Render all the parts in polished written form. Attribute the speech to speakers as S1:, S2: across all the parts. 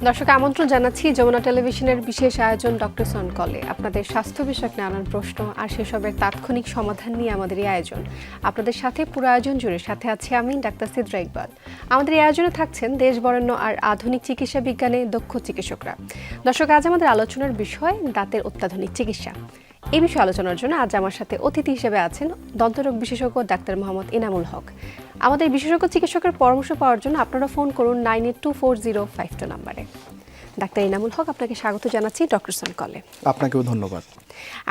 S1: দর্শক আমন্ত্রণ জানাচ্ছি যমুনা টেলিভিশনের বিশেষ আয়োজন ডক্টর অন কলে। আপনাদের স্বাস্থ্য বিষয়ক নানান প্রশ্ন আর সেসবের তাৎক্ষণিক সমাধান নিয়ে আমাদের এই আয়োজন। আপনাদের সাথে পুরো আয়োজন জুড়ে সাথে আছি আমি ডাক্তার সিদ্রা ইকবাল। আমাদের এই আয়োজনে থাকছেন দেশ বরেণ্য আর আধুনিক চিকিৎসা বিজ্ঞানে দক্ষ চিকিৎসকরা। দর্শক, আজ আমাদের আলোচনার বিষয় দাঁতের অত্যাধুনিক চিকিৎসা। এই বিষয়ে আলোচনার জন্য আজ আমার সাথে অতিথি হিসেবে আছেন দন্তরোগ বিশেষজ্ঞ ডাক্তার মোহাম্মদ ইনামুল হক। আমাদের বিশেষজ্ঞ চিকিৎসকের পরামর্শ পাওয়ার জন্য আপনারা ফোন করুন 982405 নাম্বারে। ডাক্তার ইনামুল হক, আপনাকে স্বাগত জানাচ্ছি ডক্টর অন কলে।
S2: আপনাকেও ধন্যবাদ।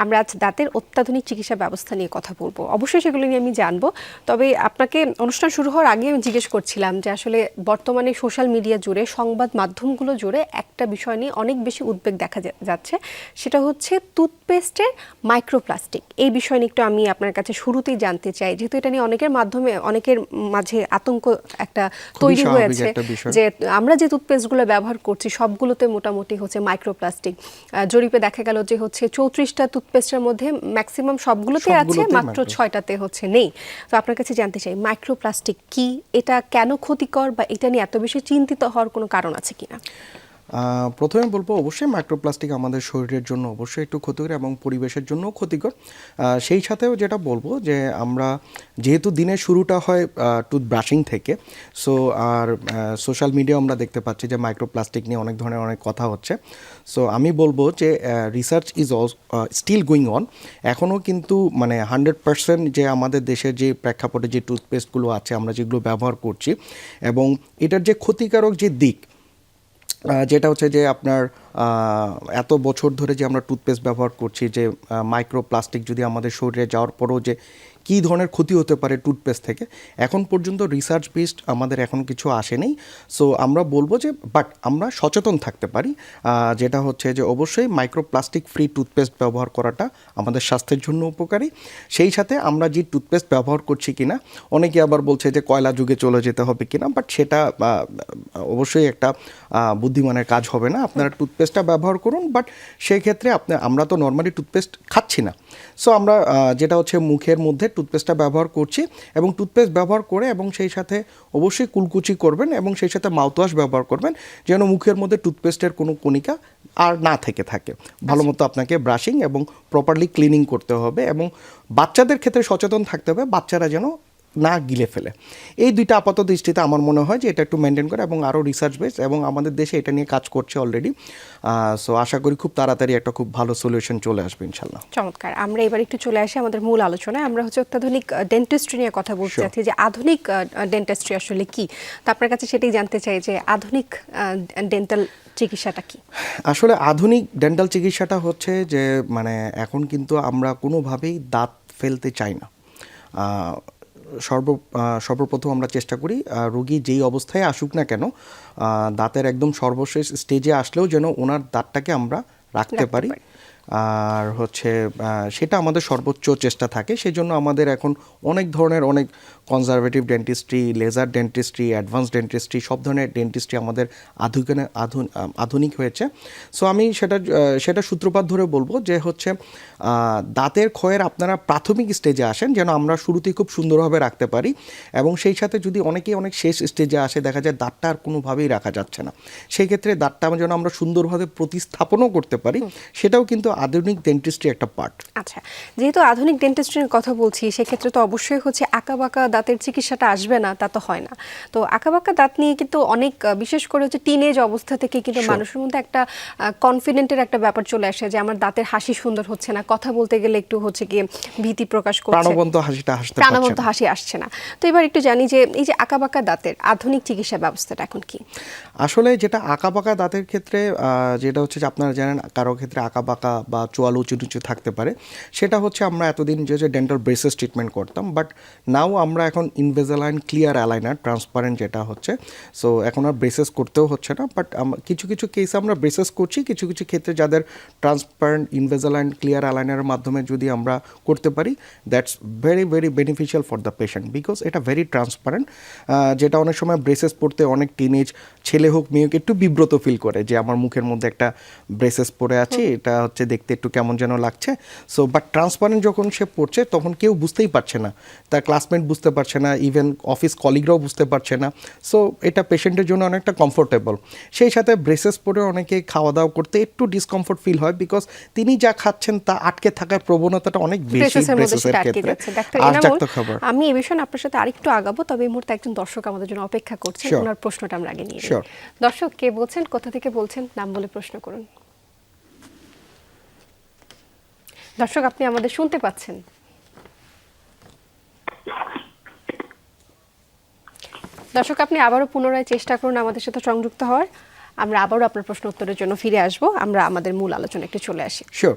S1: আমরা আজ দাঁতের অত্যাধুনিক চিকিৎসা ব্যবস্থা নিয়ে কথা বলবো, অবশ্যই সেগুলো নিয়ে আমি জানবো। তবে আপনাকে অনুষ্ঠান শুরু হওয়ার আগে আমি জিজ্ঞেস করছিলাম যে আসলে বর্তমানে সোশ্যাল মিডিয়া জুড়ে, সংবাদ মাধ্যমগুলো জুড়ে একটা বিষয় নিয়ে অনেক বেশি উদ্বেগ দেখা যাচ্ছে, সেটা হচ্ছে টুথপেস্টের মাইক্রোপ্লাস্টিক। এই বিষয় নিয়ে একটু আমি আপনার কাছে শুরুতেই জানতে চাই, যেহেতু এটা নিয়ে অনেকের মাঝে আতঙ্ক একটা তৈরি হয়েছে যে আমরা যে টুথপেস্টগুলো ব্যবহার করছি সবগুলোতে মোটামুটি হচ্ছে মাইক্রোপ্লাস্টিক। জরিপে দেখা গেল যে হচ্ছে 34টা টুথপেস্টের মধ্যে ম্যাক্সিমাম সবগুলোতে আছে, মাত্র 6টাতে হচ্ছে নেই। তো আপনার কাছে জানতে চাই, মাইক্রোপ্লাস্টিক কি, এটা কেন ক্ষতিকর, বা এটা নিয়ে এত বেশি চিন্তিত হওয়ার কোনো কারণ আছে কিনা?
S2: প্রথমে বলবো, অবশ্যই মাইক্রোপ্লাস্টিক আমাদের শরীরের জন্য অবশ্যই একটু ক্ষতিকর এবং পরিবেশের জন্যও ক্ষতিকর। সেই সাথেও যেটা বলবো যে আমরা যেহেতু দিনের শুরুটা হয় টুথব্রাশিং থেকে, সো আর সোশ্যাল মিডিয়া আমরা দেখতে পাচ্ছি যে মাইক্রোপ্লাস্টিক নিয়ে অনেক ধরনের অনেক কথা হচ্ছে। সো আমি বলবো যে research is still going on. এখনও কিন্তু 100% যে আমাদের দেশের যে প্রেক্ষাপটে যে টুথপেস্টগুলো আছে আমরা যেগুলো ব্যবহার করছি এবং এটার যে ক্ষতিকারক যে দিক, যেটা হচ্ছে যে আপনার এত বছর ধরে যে আমরা টুথপেস্ট ব্যবহার করছি, যে মাইক্রোপ্লাস্টিক যদি আমাদের শরীরে যাওয়ার পরও যে কী ধরনের ক্ষতি হতে পারে টুথপেস্ট থেকে, এখন পর্যন্ত রিসার্চ বেসড আমাদের এখন কিছু আসেনি। সো আমরা বলবো যে বাট আমরা সচেতন থাকতে পারি, যেটা হচ্ছে যে অবশ্যই মাইক্রোপ্লাস্টিক ফ্রি টুথপেস্ট ব্যবহার করাটা আমাদের স্বাস্থ্যের জন্য উপকারী। সেই সাথে আমরা যে টুথপেস্ট ব্যবহার করছি কিনা, অনেকে আবার বলছে যে কয়লা যুগে চলে যেতে হবে কিনা, বাট সেটা অবশ্যই একটা বুদ্ধিমানের কাজ হবে না। আপনারা টুথপেস্টটা ব্যবহার করুন, বাট সেই ক্ষেত্রে আমরা তো নর্মালি টুথপেস্ট খাচ্ছি না। সো আমরা যেটা হচ্ছে মুখের মধ্যে টুথপেস্টটা ব্যবহার করছি এবং টুথপেস্ট ব্যবহার করে এবং সেই সাথে অবশ্যই কুলকুচি করবেন এবং সেই সাথে মাউথওয়াশ ব্যবহার করবেন, যেন মুখের মধ্যে টুথপেস্টের কোনো কণিকা আর না থেকে থাকে। ভালো মতো আপনাকে ব্রাশিং এবং প্রপারলি ক্লিনিং করতে হবে এবং বাচ্চাদের ক্ষেত্রে সচেতন থাকতে হবে, বাচ্চারা যেন না গিলে ফেলে। এই দুইটা আপাত দৃষ্টিতে আমার মনে হয় যে এটা একটু মেনটেন করে, এবং আরও রিসার্চ বেস এবং আমাদের দেশে এটা নিয়ে কাজ করছে অলরেডি। সো আশা করি খুব তাড়াতাড়ি একটা খুব ভালো সলিউশন চলে আসবে ইনশাল্লাহ।
S1: চমৎকার। আমরা এবার একটু চলে আসি আমাদের মূল আলোচনায়। আমরা হচ্ছে অত্যাধুনিক ডেন্টিস্ট্রি নিয়ে কথা বলতে চাচ্ছি, যে আধুনিক ডেন্টিস্ট্রি আসলে কি। তো আপনার কাছে সেটাই জানতে চাই যে আধুনিক ডেন্টাল চিকিৎসাটা কি?
S2: আসলে আধুনিক ডেন্টাল চিকিৎসাটা হচ্ছে যে এখন কিন্তু আমরা কোনোভাবেই দাঁত ফেলতে চাই না। সর্বপ্রথম আমরা চেষ্টা করি রোগী যেই অবস্থায় আসুক না কেন, দাঁতের একদম সর্বশেষ স্টেজে আসলেও যেন ওনার দাঁতটাকে আমরা রাখতে পারি। আর হচ্ছে সেটা আমাদের সর্বোচ্চ চেষ্টা থাকে। সেই জন্য আমাদের এখন অনেক ধরনের অনেক conservative dentistry, laser dentistry, advance dentistry, সব ধরনের ডেন্টিস্ট্রি আমাদের আধুনিক হয়েছে। সো আমি সেটা সূত্রপাত ধরে বলবো যে হচ্ছে দাঁতের ক্ষয়ের আপনারা প্রাথমিক স্টেজে আসেন, যেন আমরা শুরুতেই খুব সুন্দরভাবে রাখতে পারি, এবং সেই সাথে যদি অনেকেই অনেক শেষ স্টেজে আসে, দেখা যায় দাঁতটা আর কোনোভাবেই রাখা যাচ্ছে না, সেই ক্ষেত্রে দাঁতটা যেন আমরা সুন্দরভাবে প্রতিস্থাপনও করতে পারি, সেটাও কিন্তু আধুনিক ডেন্টিস্ট্রি একটা পার্ট।
S1: আচ্ছা, যেহেতু আধুনিক ডেন্টিস্ট্রির কথা বলছি, সেক্ষেত্রে তো অবশ্যই হচ্ছে আঁকাবাঁকা দাঁতের চিকিৎসাটা আসবে না, তা তো হয় না। তো আঁকাবাঁকা দাঁত নিয়ে কিন্তু অনেক, বিশেষ করে হচ্ছে টিনেজ অবস্থা থেকে কিন্তু মানুষের মধ্যে একটা কনফিডেন্টের একটা ব্যাপার চলে আসে যে আমার দাঁতের হাসি সুন্দর হচ্ছে না, কথা বলতে গেলে একটু হচ্ছে গিয়ে ভীতি প্রকাশ করছে, প্রাণবন্ত হাসি আসছে না। তো এবার একটু জানি যে এই যে আঁকাবাঁকা দাঁতের আধুনিক চিকিৎসা ব্যবস্থাটা এখন কি?
S2: আসলে যেটা আঁকাবাঁকা দাঁতের ক্ষেত্রে যেটা হচ্ছে যে আপনারা জানেন কারো ক্ষেত্রে আঁকাবাঁকা বা চোয়াল উঁচু নিচু থাকতে পারে, সেটা হচ্ছে আমরা এতদিন যে ডেন্টাল ব্রেসেস ট্রিটমেন্ট করতাম, বাট নাও আমরা এখন ইনভিসালাইন ক্লিয়ার অ্যালাইনার ট্রান্সপারেন্ট যেটা হচ্ছে, সো এখন আর ব্রেসেস করতেও হচ্ছে না। বাট কিছু কিছু কেসে আমরা ব্রেসেস করছি, কিছু কিছু ক্ষেত্রে যাদের ট্রান্সপারেন্ট ইনভিসালাইন ক্লিয়ার অ্যালাইনারের মাধ্যমে যদি আমরা করতে পারি, that's very very beneficial for the patient, because এটা ভেরি ট্রান্সপারেন্ট। যেটা অনেক সময় ব্রেসেস পড়তে অনেক টিনেজ ছেলে হোক মেয়ে হোক একটু বিব্রত ফিল করে যে আমার মুখের মধ্যে একটা ব্রেসেস পরে আছে, এটা হচ্ছে দেখতে একটু কেমন যেন লাগছে। সো বাট ট্রান্সপারেন্ট যখন সে পড়ছে তখন কেউ বুঝতেই পারছে না, তার ক্লাসমেট বুঝতে পারছে না, ইভেন অফিস কলিগরাও বুঝতে পারছে না। সো এটা পেশেন্টের জন্য অনেকটা কমফোর্টেবল। সেই সাথে ব্রেসেস পরে অনেকে খাওয়া দাওয়া করতে একটু ডিসকমফোর্ট ফিল হয়, বিকজ তিনি যা খাচ্ছেন তা আটকে থাকার প্রবণতাটা অনেক বেশি
S1: ব্রেসেসের মধ্যে
S2: ব্রেসেসের
S1: সেটা আটকে
S2: ক্ষেত্রে।
S1: যাচ্ছে। ডাক্তার
S2: আর
S1: এনামুল,
S2: জাক্ত খাবার
S1: আমি এই বিষয়ে আপনার সাথে আরেকটু আগাবো, তবে এই মুহূর্তে একজন দর্শক আমাদের জন্য অপেক্ষা করছেন।
S2: Sure.
S1: ওনার প্রশ্নটা আমরা আগে নিয়ে নিই।
S2: Sure.
S1: দর্শক, কে বলছেন, কোথা থেকে বলছেন, নাম বলে প্রশ্ন করুন। দর্শক, আপনি আমাদের শুনতে পাচ্ছেন? দর্শক, আপনি আবারও পুনরায় চেষ্টা করুন আমাদের সাথে সংযুক্ত হওয়ার। আমরা আবারও আপনার প্রশ্ন উত্তরের জন্য ফিরে আসব। আমরা আমাদের মূল আলোচনা একটু চলে আসি।
S2: শিওর।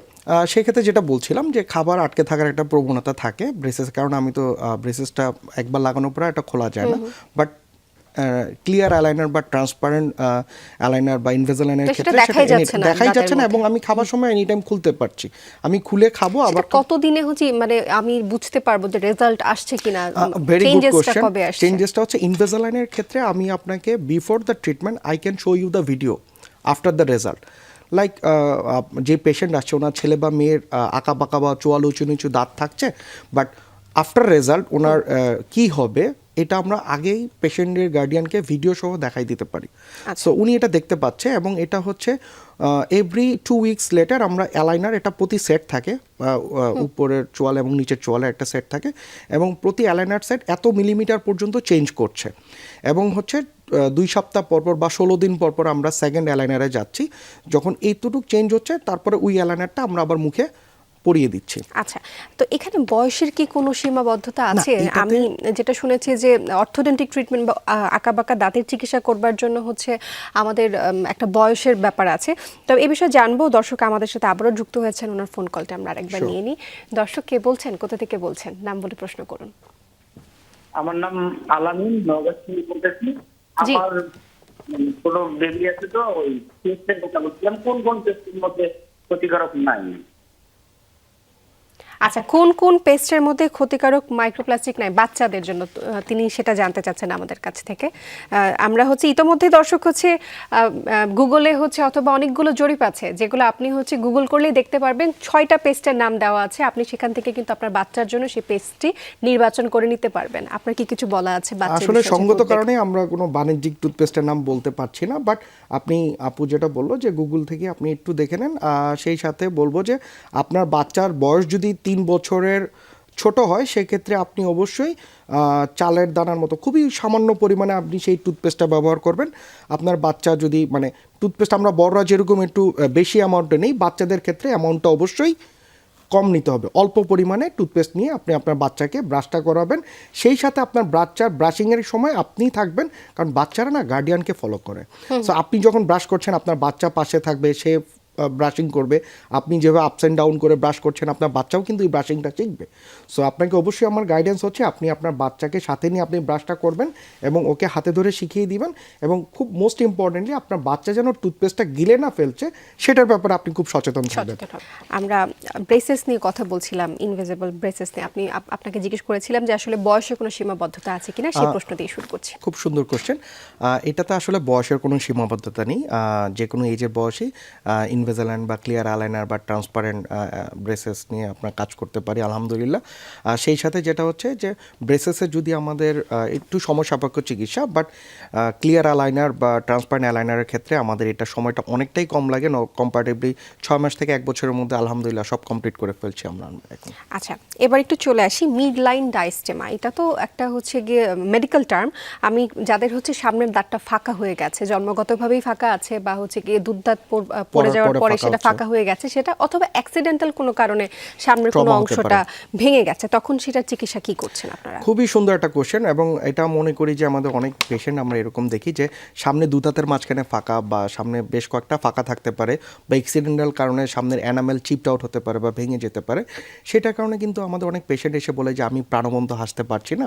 S2: সেক্ষেত্রে যেটা বলছিলাম যে খাবার আটকে থাকার একটা প্রবণতা থাকে ব্রেসেস, কারণ আমি তো ব্রেসেসটা একবার লাগানোর পরে এটা খোলা যায় না। বাট ক্লিয়ার অ্যালাইনার বা ট্রান্সপারেন্ট অ্যালাইনার বা ইনভিজিলাইনার
S1: তো সেটা
S2: ক্ষেত্রে
S1: দেখাই যাচ্ছে না
S2: দেখাই
S1: দাঁতের
S2: যাচ্ছে না,
S1: মধ্যে।
S2: এবং আমি খাবার সময় এনি টাইম খুলতে পারছি, আমি খুলে খাবো আবার।
S1: সেটা কতদিনে হচ্ছে, মানে আমি বুঝতে পারবো যে রেজাল্ট আসছে কিনা?
S2: ভেরি গুড
S1: চেঞ্জেসটা
S2: কোশ্চেন।
S1: কবে আসছে?
S2: চেঞ্জেসটা হচ্ছে ইনভিজিলাইনের ক্ষেত্রে আমি আপনাকে before the treatment I can show you the video after the result. Like যে পেশেন্ট আসছে ওনার ছেলে বা মেয়ের আঁকা বাঁকা বা চোয়াল উঁচু নিচু দাঁত থাকছে, বাট আফটার রেজাল্ট ওনার কি হবে এটা আমরা আগেই পেশেন্টের গার্ডিয়ানকে ভিডিও সহ দেখাই দিতে পারি। সো উনি এটা দেখতে পাচ্ছে, এবং এটা হচ্ছে এভরি 2 উইকস লেটার আমরা অ্যালাইনার, এটা প্রতি সেট থাকে, উপরের চোয়াল এবং নিচের চোয়ালে একটা সেট থাকে, এবং প্রতি অ্যালাইনার সেট এত মিলিমিটার পর্যন্ত চেঞ্জ করছে, এবং হচ্ছে 2 সপ্তাহ পরপর বা 16 দিন পরপর আমরা সেকেন্ড অ্যালাইনারে যাচ্ছি। যখন এইটুকু চেঞ্জ হচ্ছে তারপরে ওই অ্যালাইনারটা আমরা আবার মুখে পরিয়ে দিচ্ছি।
S1: আচ্ছা, তো এখানে বয়সের কি কোনো সীমাবদ্ধতা আছে?
S2: এটাতে-
S1: আমি যেটা শুনেছি যে অর্থোডেন্টিক ট্রিটমেন্ট বা আঁকাবাঁকা দাঁতের চিকিৎসা করবার জন্য হচ্ছে আমাদের একটা বয়সের ব্যাপার আছে। তবে এই বিষয়ে জানবো। দর্শক আমাদের সাথে আবারও যুক্ত হয়েছেন, ওনার ফোন কলটা আমরা আরেকবার
S2: Sure.
S1: নিয়ে নিই। দর্শক, কে বলছেন, কোথা থেকে বলছেন, নাম বলে প্রশ্ন করুন।
S3: আমার নাম আলামিন, নওগাঁ থেকে বলতেছি।
S1: জি।
S3: আমার কোনো বেবি আছে, তো ওই টেস্টের কথা বলছিলাম, কোন কোন টেস্টের মধ্যে ক্ষতিকারক নাই?
S1: আচ্ছা, কোন কোন পেস্টের মধ্যে ক্ষতিকারক মাইক্রোপ্লাস্টিক নাই বাচ্চাদের জন্য? তিনি সেটা জানতে চাচ্ছেন আমাদের কাছ থেকে। আমরা হচ্ছে ইতোমধ্যে দর্শক হচ্ছে গুগলে হচ্ছে অথবা অনেকগুলো জরিপ আছে যেগুলো আপনি হচ্ছে গুগল করলেই দেখতে পারবেন। 6টা পেস্টের নাম দেওয়া আছে, আপনি সেখান থেকে কিন্তু আপনার বাচ্চার জন্য সেই পেস্টটি নির্বাচন করে নিতে পারবেন। আপনার কি কিছু বলা আছে বাচ্চার
S2: আসলে
S1: বিষয়ে যে
S2: সঙ্গত
S1: উদ্বেগ?
S2: কারণে আমরা কোনো বাণিজ্যিক টুথপেস্টের নাম বলতে পারছি না, বাট আপনি আপু যেটা বললো যে গুগল থেকে আপনি একটু দেখে নেন। সেই সাথে বলবো যে আপনার বাচ্চার বয়স যদি 3 বছরের ছোট হয় সেক্ষেত্রে আপনি অবশ্যই চালের দানার মতো খুবই সামান্য পরিমাণে আপনি সেই টুথপেস্টটা ব্যবহার করবেন। আপনার বাচ্চা যদি মানে টুথপেস্ট আমরা বড়রা যেরকম একটু বেশি অ্যামাউন্টে নেই, বাচ্চাদের ক্ষেত্রে অ্যামাউন্টটা অবশ্যই কম নিতে হবে। অল্প পরিমাণে টুথপেস্ট নিয়ে আপনি আপনার বাচ্চাকে ব্রাশটা করাবেন। সেই সাথে আপনার বাচ্চার ব্রাশিংয়ের সময় আপনিই থাকবেন, কারণ বাচ্চারা না গার্ডিয়ানকে ফলো করে। সো আপনি যখন ব্রাশ করছেন আপনার বাচ্চা পাশে থাকবে, সে ব্রাশিং করবে। আপনি যেভাবে আপস অ্যান্ড ডাউন করে ব্রাশ করছেন আপনার বাচ্চাও কিন্তু এই ব্রাশিংটা শিখবে। সো আপনাকে অবশ্যই আমার গাইডেন্স হচ্ছে আপনি আপনার বাচ্চাকে সাথে নিয়ে আপনি ব্রাশটা করবেন এবং ওকে হাতে ধরে শিখিয়ে দিবেন, এবং খুব মোস্ট ইম্পর্টেন্টলি আপনার বাচ্চা যেন টুথপেস্টটা গিলে না ফেলছে সেটার ব্যাপারে আপনি খুব সচেতন থাকবেন।
S1: সচেতন হব। আমরা ব্রেসেস নিয়ে কথা বলছিলাম, ইনভিজিবল ব্রেসেস নিয়ে। আপনাকে জিজ্ঞেস করেছিলাম যে আসলে বয়সে কোনো সীমাবদ্ধতা আছে কিনা, সেই প্রশ্ন দিয়ে শুরু করছি।
S2: খুব সুন্দর কোশ্চেন। এটাতে আসলে বয়সের কোনো সীমাবদ্ধতা নেই, যে কোনো এজের বয়সেই ইনভিজিলাইন বা ক্লিয়ার আলাইনার বা ট্রান্সপারেন্ট ব্রেসেস নিয়ে আপনার কাজ করতে পারি আলহামদুলিল্লাহ। সেই সাথে যেটা হচ্ছে যে ব্রেসেসের যদি আমাদের একটু সমসাপেক্ষ চিকিৎসা, বাট ক্লিয়ার আলাইনার বা ট্রান্সপারেন্ট অ্যালাইনারের ক্ষেত্রে আমাদের এটা সময়টা অনেকটাই কম লাগে। কম্পারেটিভলি 6 মাস থেকে 1 বছরের মধ্যে আলহামদুলিল্লাহ সব কমপ্লিট করে ফেলছি আমরা এখন।
S1: আচ্ছা, এবার একটু চলে আসি মিড লাইন ডায়াস্টেমা। এটা তো একটা হচ্ছে গিয়ে মেডিকেল টার্ম। আমি যাদের হচ্ছে সামনের দাঁতটা ফাঁকা হয়ে গেছে, জন্মগতভাবেই ফাঁকা আছে, বা হচ্ছে গিয়ে দুধ দাঁত পড়ে যাওয়ার পরে সেটা ফাঁকা হয়ে গেছে, সেটা অথবা অ্যাক্সিডেন্টাল কোনো কারণে সামনের কোনো অংশটা ভেঙে গেছে, তখন সেটার চিকিৎসা কি করছেন আপনারা?
S2: খুবই সুন্দর একটা কোশ্চেন, এবং এটা মনে করি যে আমাদের অনেক পেশেন্ট আমরা এরকম দেখি যে সামনে দু দাঁতের মাঝখানে ফাঁকা, বা সামনে বেশ কয়েকটা ফাঁকা থাকতে পারে, বা অ্যাক্সিডেন্টাল কারণে সামনের অ্যানামেল চিপড আউট হতে পারে বা ভেঙে যেতে পারে। সেটার কারণে কিন্তু আমাদের অনেক পেশেন্ট এসে বলে যে আমি প্রাণবন্ত হাসতে পারছি না।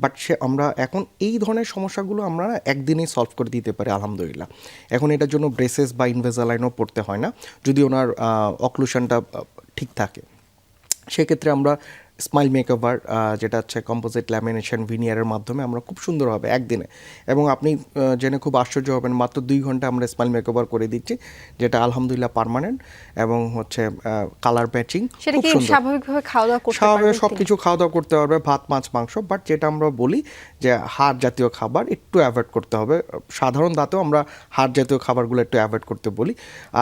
S2: বাট আমরা এখন এই ধরনের সমস্যাগুলো আমরা একদিনেই সলভ করে দিতে পারি আলহামদুলিল্লাহ। এখন এটার জন্য ব্রেসেস বা ইনভিজিলাইনও পড়তে হয় না, যদি ওনার অক্লুশনটা ঠিক থাকে। সেক্ষেত্রে আমরা স্মাইল মেকওভার, যেটা হচ্ছে কম্পোজিট ল্যামিনেশন ভিনিয়ারের মাধ্যমে আমরা খুব সুন্দরভাবে একদিনে, এবং আপনি জেনে খুব আশ্চর্য হবেন, মাত্র 2 ঘন্টা আমরা স্মাইল মেকওভার করে দিচ্ছি, যেটা আলহামদুলিল্লাহ পার্মানেন্ট এবং হচ্ছে কালার প্যাচিং
S1: সেটা
S2: খুব
S1: কি
S2: সুন্দর।
S1: স্বাভাবিকভাবে খাওয়া দাওয়া করতে
S2: স্বাভাবিক
S1: পারবেন
S2: সব
S1: তিনি?
S2: কিছু খাওয়া দাওয়া করতে পারবে, ভাত মাছ মাংস, বাট যেটা আমরা বলি যে হাড় জাতীয় খাবার একটু অ্যাভয়েড করতে হবে। সাধারণ দাঁতেও আমরা হাড় জাতীয় খাবারগুলো একটু অ্যাভয়েড করতে বলি।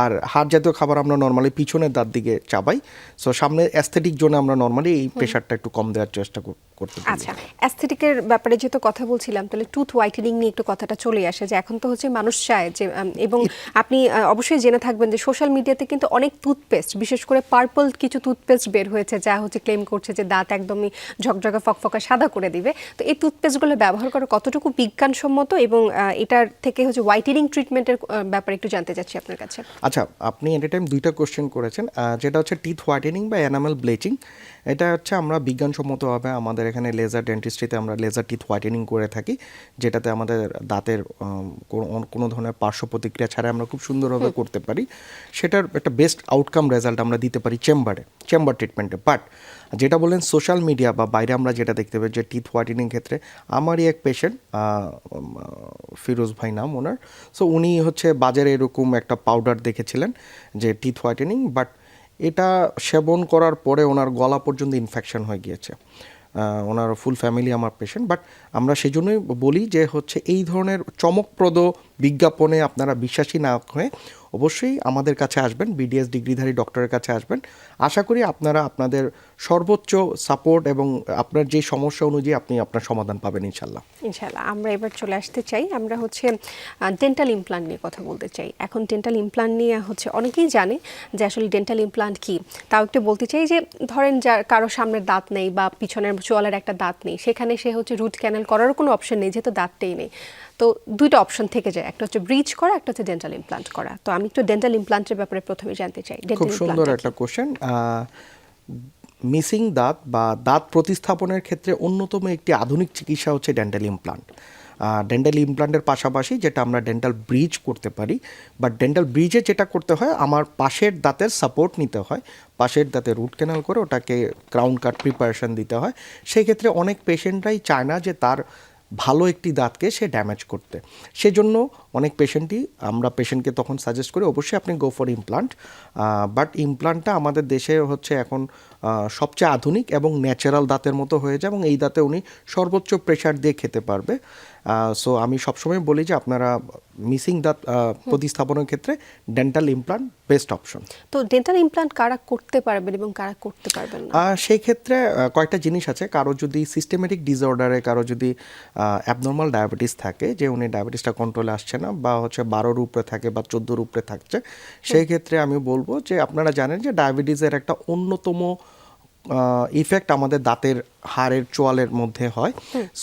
S2: আর হাড় জাতীয় খাবার আমরা নর্মালি পিছনের দাঁত দিকে চাবাই, সো সামনে অ্যাস্থেটিক জোনে আমরা নর্মালি এই প্রেশারটা একটু কম দেওয়ার চেষ্টা করতে বলি।
S1: আচ্ছা, অ্যাস্থেটিকের ব্যাপারে যেহেতু কথা বলছিলাম, তাহলে টুথ হোয়াইটেনিং নিয়ে একটু কথাটা চলে আসে যে এখন তো হচ্ছে মানুষ চায় যে এবং আপনি অবশ্যই জেনে থাকবেন যে সোশ্যাল মিডিয়াতে কিন্তু অনেক টুথপেস্ট, বিশেষ করে পার্পল কিছু টুথপেস্ট বের হয়েছে যা হচ্ছে ক্লেম করছে যে দাঁত একদমই ঝকঝকা ফকফকা সাদা করে দিবে। তো এই টুথপেস্টগুলো ব্যবহার করা কতটুকু বিজ্ঞানসম্মত এবং এটার থেকে হচ্ছে হোয়াইটেনিং ট্রিটমেন্টের ব্যাপারে একটু জানতে চাচ্ছি আপনার কাছে।
S2: আচ্ছা, আপনি এট এ টাইম দুইটা কোশ্চেন করেছেন, যেটা হচ্ছে টিথ হোয়াইটেনিং বা এনামেল ব্লিচিং। এটা হচ্ছে আমরা বিজ্ঞানসম্মতভাবে আমাদের এখানে লেজার ডেন্টিস্ট্রিতে আমরা লেজার টিথ হোয়াইটেনিং করে থাকি, যেটাতে আমাদের দাঁতের কোনো ধরনের পার্শ্ব প্রতিক্রিয়া ছাড়া আমরা খুব সুন্দরভাবে করতে পারি। সেটার একটা বেস্ট আউটকাম রেজাল্ট আমরা দিতে পারি চেম্বার ট্রিটমেন্টে। বাট যেটা বললেন সোশ্যাল মিডিয়া বা বাইরে আমরা যেটা দেখতে পাই যে টিথ হোয়াইটেনিং ক্ষেত্রে, আমারই এক পেশেন্ট ফিরোজ ভাই নাম ওনার, সো উনি হচ্ছে বাজারে এরকম একটা পাউডার দেখেছিলেন যে টিথ হোয়াইটেনিং, বাট এটা সেবন করার পরে ওনার গলা পর্যন্ত ইনফেকশন হয়ে গিয়েছে। ওনার ফুল ফ্যামিলি আমার পেশেন্ট, বাট আমরা সেই জন্যই বলি যে হচ্ছে এই ধরনের চমকপ্রদ বিজ্ঞাপনে আপনারা বিশ্বাসী না হয়ে অবশ্যই আমাদের কাছে আসবেন, বিডিএস ডিগ্রিধারী ডক্টরের কাছে আসবেন। আশা করি আপনারা আপনাদের সর্বোচ্চ সাপোর্ট এবং আপনার যে সমস্যা অনুযায়ী আপনি আপনার সমাধান পাবেন ইনশাল্লাহ।
S1: ইনশাআল্লাহ। আমরা এবার চলে আসতে চাই, আমরা হচ্ছে ডেন্টাল ইমপ্লান্ট নিয়ে কথা বলতে চাই। এখন ডেন্টাল ইমপ্লান্ট নিয়ে হচ্ছে অনেকেই জানে যে আসলে ডেন্টাল ইমপ্লান্ট কি। তাও একটু বলতে চাই যে ধরেন যার কারো সামনের দাঁত নেই বা পিছনের চোয়ালের একটা দাঁত নেই, সেখানে সে হচ্ছে রুট ক্যানেল করারও কোনো অপশন নেই, যেহেতু দাঁতটাই নেই। তো দুইটা অপশন থেকে যায়, একটা হচ্ছে ব্রিজ করা, একটা হচ্ছে ডেন্টাল ইমপ্লান্ট করা। তো আমি একটু ডেন্টাল ইমপ্লান্টের ব্যাপারে প্রথমে জানতে চাই।
S2: খুব সুন্দর একটা কোশ্চেন। মিসিং দাঁত বা দাঁত প্রতিস্থাপনের ক্ষেত্রে অন্যতম একটি আধুনিক চিকিৎসা হচ্ছে ডেন্টাল ইমপ্লান্ট। ডেন্টাল ইমপ্লান্টের পাশাপাশি যেটা আমরা ডেন্টাল ব্রিজ করতে পারি, বাট ডেন্টাল ব্রিজে যেটা করতে হয়, আমার পাশের দাঁতের সাপোর্ট নিতে হয়, পাশের দাঁতে রুট ক্যানাল করে ওটাকে ক্রাউন কাট প্রিপারেশন দিতে হয়। সেই ক্ষেত্রে অনেক পেশেন্টরাই চায় না যে তার ভালো একটি দাঁতকে সে ড্যামেজ করতে, সেজন্য অনেক পেশেন্টই আমরা পেশেন্টকে তখন সাজেস্ট করি অবশ্যই আপনি গো ফর ইমপ্লান্ট। বাট ইমপ্লান্টটা আমাদের দেশে হচ্ছে এখন সবচেয়ে আধুনিক এবং ন্যাচারাল দাঁতের মতো হয়ে যায়, এবং এই দাঁতে উনি সর্বোচ্চ প্রেশার দিয়ে খেতে পারবে। সো আমি সবসময় বলি যে আপনারা মিসিং দাঁত প্রতিস্থাপনের ক্ষেত্রে ডেন্টাল ইমপ্লান্ট বেস্ট অপশন।
S1: তো ডেন্টাল ইমপ্লান্ট কারা করতে পারবেন এবং কারা করতে পারবেন না?
S2: সেই ক্ষেত্রে কয়েকটা জিনিস আছে। কারো যদি সিস্টেমেটিক ডিসঅর্ডারে, কারো যদি অ্যাবনর্মাল ডায়াবেটিস থাকে, যে উনি ডায়াবেটিসটা কন্ট্রোলে আসছে না, বা হচ্ছে 12-র উপরে থাকে বা 14-র উপরে থাকছে, সেই ক্ষেত্রে আমি বলবো যে আপনারা জানেন যে ডায়াবেটিসের একটা অন্যতম ইফেক্ট আমাদের দাঁতের হাড়ের চোয়ালের মধ্যে হয়।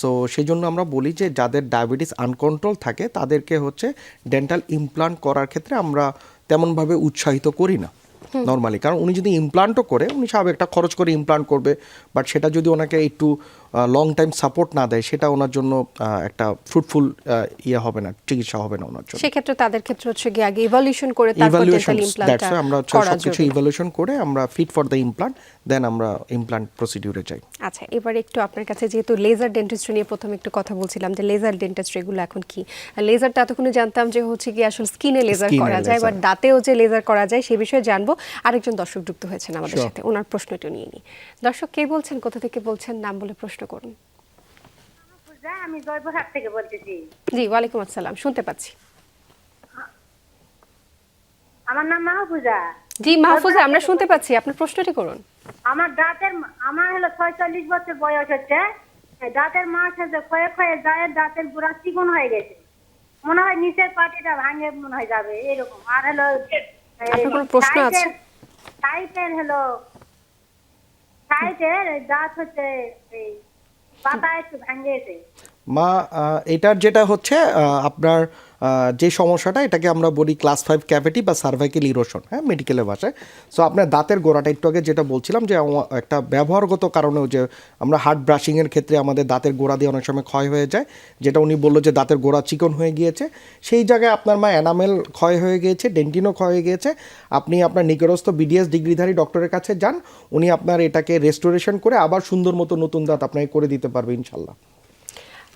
S2: সো সেই জন্য আমরা বলি যে যাদের ডায়াবেটিস আনকন্ট্রোল থাকে তাদেরকে হচ্ছে ডেন্টাল ইমপ্লান্ট করার ক্ষেত্রে আমরা তেমনভাবে উৎসাহিত করি না নর্মালি, কারণ উনি যদি ইমপ্লান্টও করে, উনি স্বাভাবিক একটা খরচ করে ইমপ্লান্ট করবে, বাট সেটা যদি ওনাকে একটু লং টাইম সাপোর্ট না দেয়, সেটা ওনার জন্য একটা ফ্রুটফুল ইয়ে হবে না, চিকিৎসা হবে না ওনার জন্য।
S1: সেক্ষেত্রে তাদের ক্ষেত্রে হচ্ছে গিয়ে আগে ইভালুয়েশন করে তারপর ডেন্টাল ইমপ্লান্টটা
S2: আমরা হচ্ছে
S1: করা
S2: সবকিছু
S1: জরুরি।
S2: ইভালুয়েশন করে আমরা ফিট ফর দ্য ইমপ্লান্ট, দেন আমরা ইমপ্লান্ট প্রসিডিউরে যাই।
S1: আচ্ছা, এবার একটু আপনার কাছে যেহেতু লেজার ডেন্টিস্ট্রি নিয়ে প্রথমে একটু কথা বলছিলাম যে লেজার ডেন্টিস্ট্রি এগুলো এখন কি। লেজারটা এতক্ষণে জানতাম যে হচ্ছে কি আসলে স্কিনে লেজার
S2: Skin-এ
S1: করা যায়,
S2: laser।
S1: এবার দাঁতেও যে লেজার করা যায় সে বিষয়ে জানবো। আরেকজন দর্শক যুক্ত হয়েছেন আমাদের
S2: Sure.
S1: সাথে, ওনার প্রশ্নটি নিয়ে নিই। দর্শক কে বলছেন, কোথা থেকে বলছেন, নাম বলে প্রশ্ন করুন।
S4: পূজা, আমি জয়পুরহাট থেকে বলতেছি।
S1: জি, ওয়ালাইকুম আসসালাম, শুনতে পাচ্ছি।
S4: আমার নাম মাহফুজা।
S1: জি মাহফুজা, আমরা শুনতে পাচ্ছি, আপনার প্রশ্নটি করুন।
S4: আমার হলো 46 বছর বয়স হচ্ছে। এই দাঁতের মাছ হচ্ছে ক্ষয়ে ক্ষয়ে যায়, দাঁতের গুড়া চিকন হয়ে গেছে, মনে হয় নিচের পাটিটা ভাঙে মনে হয় যাবে এরকম। আর হলো
S1: আপনার কোনো প্রশ্ন আছে?
S4: সাইটের হলো সাইটের দাঁত হচ্ছে এই পাতা একটু ভাঙে গেছে।
S2: মা এটার যেটা হচ্ছে আপনার যে সমস্যাটা, এটাকে আমরা বলি ক্লাস 5 ক্যাভিটি বা সার্ভাইকেল ইরোশন, হ্যাঁ, মেডিকেলের ভাষায়। সো আপনার দাঁতের গোড়াটা একটু আগে যেটা বলছিলাম যে একটা ব্যবহারগত কারণেও যে আমরা হার্ড ব্রাশিংয়ের ক্ষেত্রে আমাদের দাঁতের গোড়া দিয়ে অনেক সময় ক্ষয় হয়ে যায়, যেটা উনি বললো যে দাঁতের গোড়া চিকন হয়ে গিয়েছে, সেই জায়গায় আপনার মা এনামেল ক্ষয় হয়ে গিয়েছে, ডেন্টিনও ক্ষয় হয়ে গিয়েছে। আপনি আপনার নিকটস্থ বিডিএস ডিগ্রিধারী ডক্টরের কাছে যান, উনি আপনার এটাকে রেস্টোরেশন করে আবার সুন্দর মতো নতুন দাঁত আপনাকে করে দিতে পারবে ইনশাল্লাহ।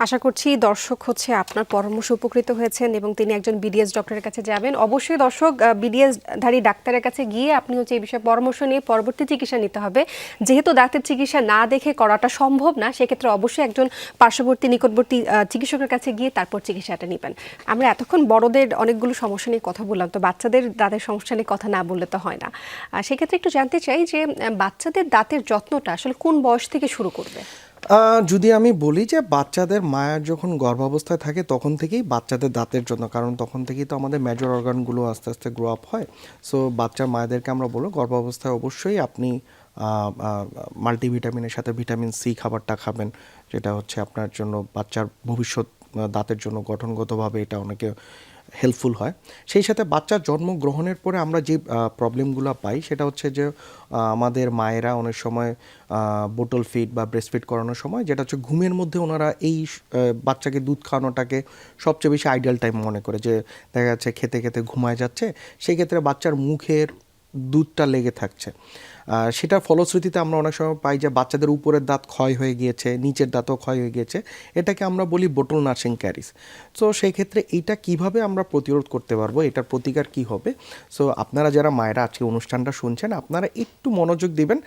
S1: আশা করছি দর্শক হচ্ছে আপনার পরামর্শ উপকৃত হয়েছেন এবং তিনি একজন বিডিএস ডক্টরের কাছে যাবেন। অবশ্যই দর্শক, বিডিএস ধারী ডাক্তারের কাছে গিয়ে আপনি হচ্ছে এই বিষয়ে পরামর্শ নিয়ে পরবর্তী চিকিৎসা নিতে হবে। যেহেতু দাঁতের চিকিৎসা না দেখে করাটা সম্ভব না, সেক্ষেত্রে অবশ্যই একজন পার্শ্ববর্তী নিকটবর্তী চিকিৎসকের কাছে গিয়ে তারপর চিকিৎসাটা নেবেন। আমরা এতক্ষণ বড়দের অনেকগুলো সমস্যা নিয়ে কথা বললাম, তো বাচ্চাদের দাঁতের সমস্যা নিয়ে কথা না বললে তো হয় না। সেক্ষেত্রে একটু জানতে চাই যে বাচ্চাদের দাঁতের যত্নটা আসলে কোন বয়স থেকে শুরু করবে?
S2: যদি আমি বলি যে বাচ্চাদের মায়ের যখন গর্ভাবস্থায় থাকে তখন থেকেই বাচ্চাদের দাঁতের জন্য, কারণ তখন থেকেই তো আমাদের মেজর অর্গানগুলো আস্তে আস্তে গ্রো আপ হয়। সো বাচ্চার মায়েদেরকে আমরা বলবো গর্ভাবস্থায় অবশ্যই আপনি মাল্টিভিটামিনের সাথে ভিটামিন সি খাবারটা খাবেন, যেটা হচ্ছে আপনার জন্য বাচ্চার ভবিষ্যৎ দাঁতের জন্য গঠনগতভাবে এটা অনেকে হেল্পফুল হয়। সেই সাথে বাচ্চার জন্মগ্রহণের পরে আমরা যে প্রবলেমগুলো পাই সেটা হচ্ছে যে আমাদের মায়েরা অনেক সময় বোটল ফিড বা ব্রেস্ট ফিড করানোর সময় যেটা হচ্ছে ঘুমের মধ্যে ওনারা এই বাচ্চাকে দুধ খাওয়ানোটাকে সবচেয়ে বেশি আইডিয়াল টাইম মনে করে, যে দেখা যাচ্ছে খেতে খেতে ঘুমায় যাচ্ছে, সেই ক্ষেত্রে বাচ্চার মুখের দুধটা লেগে থাকছে। সেটার ফলশ্রুতিতে আমরা অনেক সময় পাই যে বাচ্চাদের উপরের দাঁত ক্ষয় হয়ে গিয়েছে, নিচের দাঁতও ক্ষয় হয়ে গিয়েছে, এটাকে আমরা বলি বোটল নার্সিং ক্যারিস। সো সেই ক্ষেত্রে এইটা কিভাবে আমরা প্রতিরোধ করতে পারবো, এটার প্রতিকার কি হবে? সো আপনারা যারা মায়েরা আজকে অনুষ্ঠানটা শুনছেন, আপনারা একটু মনোযোগ দিবেন।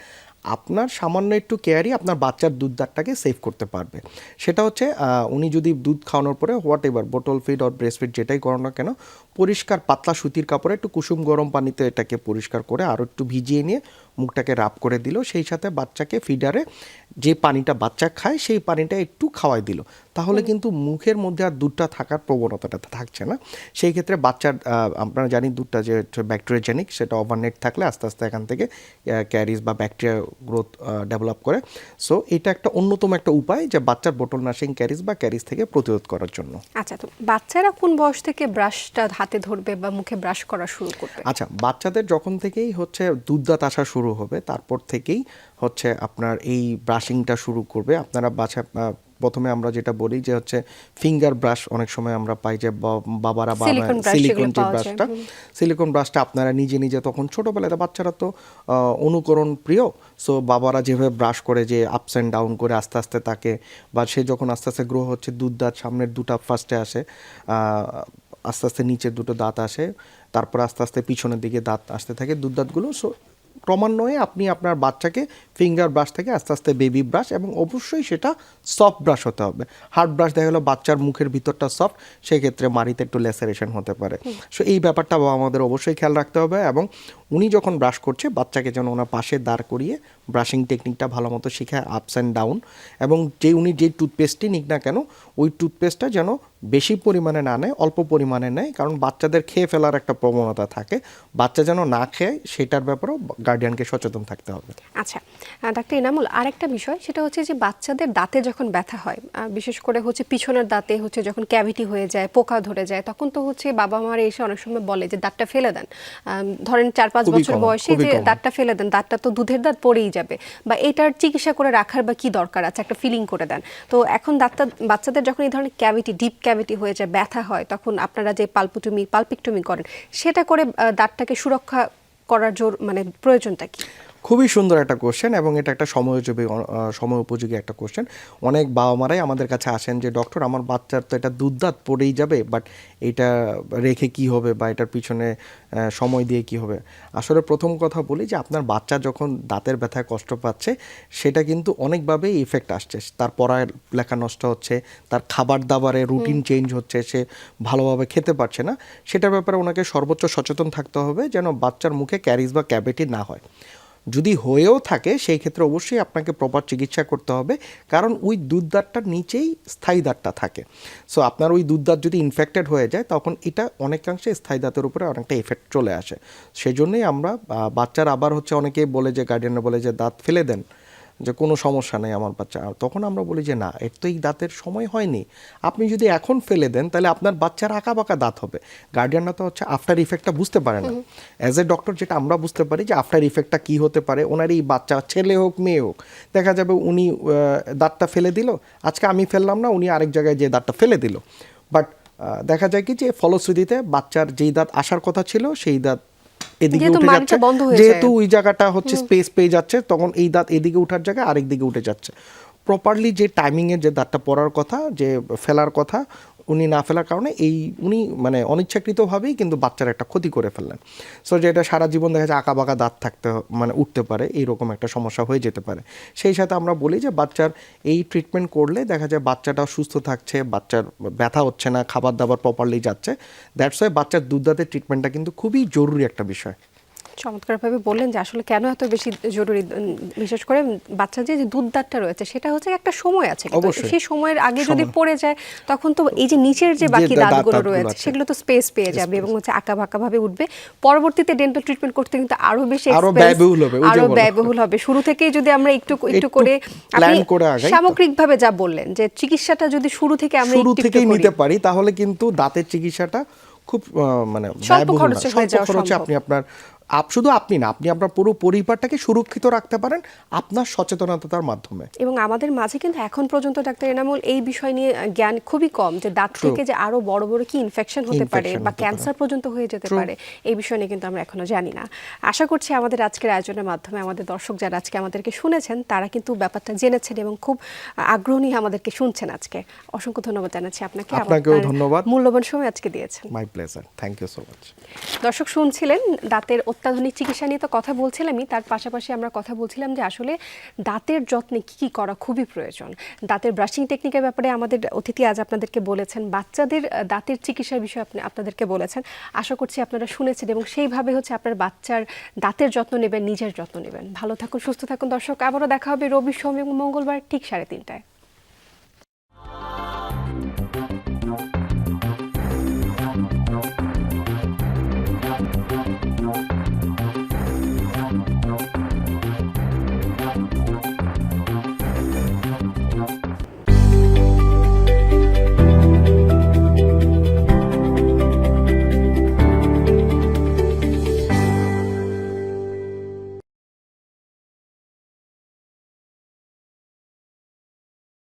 S2: আপনার সামান্য একটু কেয়ারই আপনার বাচ্চার দুধ দাঁতটাকে সেভ করতে পারবে। সেটা হচ্ছে উনি যদি দুধ খাওয়ানোর পরে what ever bottle feed or breast feed যেটাই করো না কেন, পরিষ্কার পাতলা সুতির কাপড়ে একটু কুসুম গরম পানিতে এটাকে পরিষ্কার করে আরও একটু ভিজিয়ে নিয়ে মুখটাকে রাব করে দিল, সেই সাথে বাচ্চাকে ফিডারে যে পানিটা বাচ্চা খায় সেই পানিটা একটু খাওয়াই দিল, তাহলে কিন্তু মুখের মধ্যে আর দুধটা থাকার প্রবণতাটা থাকছে না। সেই ক্ষেত্রে বাচ্চার আপনারা জানি দুধটা যে ব্যাকটেরিয়াজেনিক, সেটা ওভারনাইট থাকলে আস্তে আস্তে এখান থেকে ক্যারিস বা ব্যাকটেরিয়া গ্রোথ ডেভেলপ করে। সো এটা একটা অন্যতম একটা উপায় যে বাচ্চার বোটল নার্সিং ক্যারিস বা ক্যারিস থেকে প্রতিরোধ করার জন্য।
S1: আচ্ছা, তো বাচ্চারা কোন বয়স থেকে ব্রাশটা হাতে ধরবে বা মুখে ব্রাশ করা শুরু করবে?
S2: আচ্ছা, বাচ্চাদের যখন থেকেই হচ্ছে দুধ দাঁত আসা শুরু হবে তারপর থেকেই হচ্ছে আপনার এই ব্রাশিংটা শুরু করবে। আপনারা প্রথমে আমরা যেটা বলি যে হচ্ছে ফিঙ্গার ব্রাশ, অনেক সময় আমরা পাই যে বাবারা সিলিকন যে ব্রাশটা, সিলিকন ব্রাশটা আপনারা নিজে নিজে তখন ছোটোবেলাতে বাচ্চারা তো অনুকরণ প্রিয়, সো বাবারা যেভাবে ব্রাশ করে যে আপস অ্যান্ড ডাউন করে আস্তে আস্তে তাকে, বা সে যখন আস্তে আস্তে গ্রো হচ্ছে দুধ দাঁত সামনের দুটা ফার্স্টে আসে, আস্তে আস্তে নিচের দুটো দাঁত আসে, তারপর আস্তে আস্তে পিছনের দিকে দাঁত আসতে থাকে দুধ দাঁতগুলো। সো ক্রমান্বয়ে আপনি আপনার বাচ্চাকে ফিঙ্গার ব্রাশ থেকে আস্তে আস্তে বেবি ব্রাশ, এবং অবশ্যই সেটা সফট ব্রাশ হতে হবে। হার্ড ব্রাশ দেখা গেলো বাচ্চার মুখের ভিতরটা সফট, সেক্ষেত্রে মাড়িতে একটু ল্যাসারেশন হতে পারে। সো এই ব্যাপারটা আমাদের অবশ্যই খেয়াল রাখতে হবে, এবং উনি যখন ব্রাশ করছে বাচ্চাকে যেন ওনার পাশে দাঁড় করিয়ে ব্রাশিং টেকনিকটা ভালো মতো শেখায়, আপস অ্যান্ড ডাউন, এবং উনি যে টুথপেস্টই নিক না কেন ওই টুথপেস্টটা যেন বেশি পরিমাণে না নেয়, অল্প পরিমাণে নেয়, কারণ বাচ্চাদের খেয়ে ফেলার একটা প্রবণতা থাকে, বাচ্চা যেন না খেয়ে সেটার ব্যাপারেও গার্ডিয়ানকে সচেতন থাকতে হবে।
S1: আচ্ছা ডাক্তার ইনামুল, আরেকটা বিষয় সেটা হচ্ছে যে বাচ্চাদের দাঁতে যখন ব্যথা হয়, বিশেষ করে হচ্ছে পিছনের দাঁতে হচ্ছে যখন ক্যাভিটি হয়ে যায়, পোকা ধরে যায়, তখন তো হচ্ছে বাবা মারা এসে অনেক সময় বলে যে দাঁতটা ফেলে দেন। ধরেন 4-5 বছর বয়সে যে দাঁতটা ফেলে দেন, দাঁতটা তো দুধের দাঁত পড়েই যাবে, বা এটার চিকিৎসা করে রাখার বা কি দরকার আছে, একটা ফিলিং করে দেন। তো এখন বাচ্চাদের যখন এই ধরনের ক্যাভিটি, ডিপ ক্যাভিটি হয়ে যায়, ব্যথা হয়, তখন আপনারা যে পালপিকটমি করেন, সেটা করে দাঁতটাকে সুরক্ষা করার মানে প্রয়োজনটা কি?
S2: খুবই সুন্দর একটা কোশ্চেন, এবং এটা একটা সময় উপযোগী একটা কোশ্চেন। অনেক বাবা মারাই আমাদের কাছে আসেন যে ডক্টর আমার বাচ্চার তো এটা দুধ দাঁত পড়েই যাবে, বাট এটা রেখে কি হবে বা এটার পিছনে সময় দিয়ে কি হবে। আসলে প্রথম কথা বলি যে আপনার বাচ্চা যখন দাঁতের ব্যথায় কষ্ট পাচ্ছে, সেটা কিন্তু অনেকভাবেই ইফেক্ট আসছে। তার পড়ালেখা নষ্ট হচ্ছে, তার খাবার দাবারে রুটিন চেঞ্জ হচ্ছে, সে ভালোভাবে খেতে পারছে না, সেটার ব্যাপারে ওনাকে সর্বোচ্চ সচেতন থাকতে হবে যেন বাচ্চার মুখে ক্যারিস বা ক্যাভিটি না হয়। যদি হয়েও থাকে সেই ক্ষেত্রে অবশ্যই আপনাকে প্রপার চিকিৎসা করতে হবে, কারণ ওই দুধ দাঁতটার নিচেই স্থায়ী দাঁতটা থাকে। সো আপনার ওই দুধ দাঁত যদি ইনফেক্টেড হয়ে যায় তখন এটা অনেকাংশে স্থায়ী দাঁতের উপরে অনেকটা এফেক্ট চলে আসে। সেজন্যই আমরা বাচ্চার আবার হচ্ছে অনেকে বলে যে গার্ডিয়ানরা বলে যে দাঁত ফেলে দেন, যে কোনো সমস্যা নেই আমার বাচ্চা, আর তখন আমরা বলি যে না, এর তো এই দাঁতের সময় হয়নি, আপনি যদি এখন ফেলে দেন তাহলে আপনার বাচ্চার আঁকা বাঁকা দাঁত হবে। গার্ডিয়ানরা তো হচ্ছে আফটার ইফেক্টটা বুঝতে পারে না। অ্যাজ এ ডক্টর যেটা আমরা বুঝতে পারি যে আফটার ইফেক্টটা কী হতে পারে, ওনার এই বাচ্চা ছেলে হোক মেয়ে হোক, দেখা যাবে উনি দাঁতটা ফেলে দিল, আজকে আমি ফেললাম না, উনি আরেক জায়গায় যে দাঁতটা ফেলে দিল, বাট দেখা যায় কি যে ফলশ্রুতিতে বাচ্চার যেই দাঁত আসার কথা ছিল সেই দাঁত এদিকে
S1: যেহেতু
S2: উঠে
S1: মাড়িটা
S2: যাচ্ছে,
S1: বন্ধ হয়ে
S2: যেহেতু
S1: যায়।
S2: ওই জায়গাটা হচ্ছে স্পেস পেয়ে যাচ্ছে, তখন এই দাঁত এদিকে উঠার জায়গায় আরেক দিকে উঠে যাচ্ছে। প্রপারলি যে টাইমিংয়ে যে দাঁতটা পড়ার কথা, যে ফেলার কথা, উনি না ফেলার কারণে উনি মানে অনিচ্ছাকৃতভাবেই কিন্তু বাচ্চার একটা ক্ষতি করে ফেললেন। সো যেটা সারা জীবন দেখা যায় আঁকা বাঁকা দাঁত মানে উঠতে পারে, এইরকম একটা সমস্যা হয়ে যেতে পারে। সেই সাথে আমরা বলি যে বাচ্চার এই ট্রিটমেন্ট করলে দেখা যায় বাচ্চাটা সুস্থ থাকছে, বাচ্চার ব্যথা হচ্ছে না, খাবার দাবার প্রপারলি যাচ্ছে। দ্যাটস ওয়াই বাচ্চার দুধ দাঁতের ট্রিটমেন্টটা কিন্তু খুবই জরুরি একটা বিষয়।
S1: চমৎকারভাবে বললেন যে আসলে কেন এত বেশি জরুরি, বিশেষ করে বাচ্চা যে দুধ দাঁতটা রয়েছে সেটা হচ্ছে একটা সময় আছে, কিন্তু
S2: অবশ্যই।
S1: সেই সময়ের আগে যদি পড়ে যায় তখন তো এই যে নিচের যে বাকি দাঁতগুলো রয়েছে সেগুলো তো স্পেস পেয়ে যাবে এবং হচ্ছে আঁকা বাঁকা ভাবে উঠবে। পরবর্তীতে ডেন্টাল ট্রিটমেন্ট করতে কিন্তু আরো বেশি
S2: ব্যয়বহুল হবে, ওই যে
S1: আরো
S2: বললাম।
S1: ব্যয়বহুল হবে। শুরু থেকেই যদি আমরা একটু করে
S2: প্ল্যান করে আগাই,
S1: সামগ্রিকভাবে যা বললেন যে চিকিৎসাটা যদি শুরু থেকে আমরা
S2: শুরু
S1: একটু
S2: থেকেই
S1: করি,
S2: নিতে পারি, তাহলে কিন্তু দাঁতের চিকিৎসাটা খুব মানে
S1: স্বল্প
S2: ব্যয়বহুল না,
S1: খরচে হয়ে
S2: স্বল্প
S1: যাওয়া
S2: খরচে
S1: সম্ভব।
S2: আপনি আপনার শুধু আপনি না, আপনি আপনার পুরো পরিবারটাকে সুরক্ষিত রাখতে পারেন আপনার সচেতনতার মাধ্যমে।
S1: এবং আমাদের মাঝে কিন্তু এখন পর্যন্ত ডাক্তার এনামুল এই বিষয় নিয়ে জ্ঞান খুবই কম, যে দাঁত থেকে যে আরো বড় বড় কি ইনফেকশন হতে পারে বা ক্যান্সার পর্যন্ত হয়ে যেতে পারে, এই বিষয় নিয়ে কিন্তু আমরা এখনো জানি না। আশা করছি আমাদের আজকের আয়োজনের মাধ্যমে আমাদের দর্শক যারা আজকে আমাদেরকে শুনেছেন তারা কিন্তু ব্যাপারটা জেনেছেন এবং খুব আগ্রহ নিয়ে আমাদেরকে শুনছেন আজকে। অসংখ্য ধন্যবাদ জানাচ্ছি আপনাকে,
S2: আপনাকেও
S1: আপনার
S2: ধন্যবাদ,
S1: মূল্যবান সময় আজকে দিয়েছেন।
S2: My pleasure, thank you so much.
S1: দর্শক শুনছিলেন দাঁতের অত্যাধুনিক চিকিৎসা নিয়ে তো কথা বলছিলামই, তার পাশাপাশি আমরা কথা বলছিলাম যে আসলে দাঁতের যত্নে কি কি করা খুবই প্রয়োজন। দাঁতের ব্রাশিং টেকনিকের ব্যাপারে আমাদের অতিথি আজ আপনাদেরকে বলেছেন, বাচ্চাদের দাঁতের চিকিৎসার বিষয়ে আপনাদেরকে বলেছেন। আশা করছি আপনারা শুনেছেন এবং সেইভাবে হচ্ছে আপনার বাচ্চার দাঁতের যত্ন নেবেন, নিজের যত্ন নেবেন। ভালো থাকুন, সুস্থ থাকুন দর্শক। আবারও দেখা হবে রবি, সোম এবং মঙ্গলবার ঠিক 3:30টায়।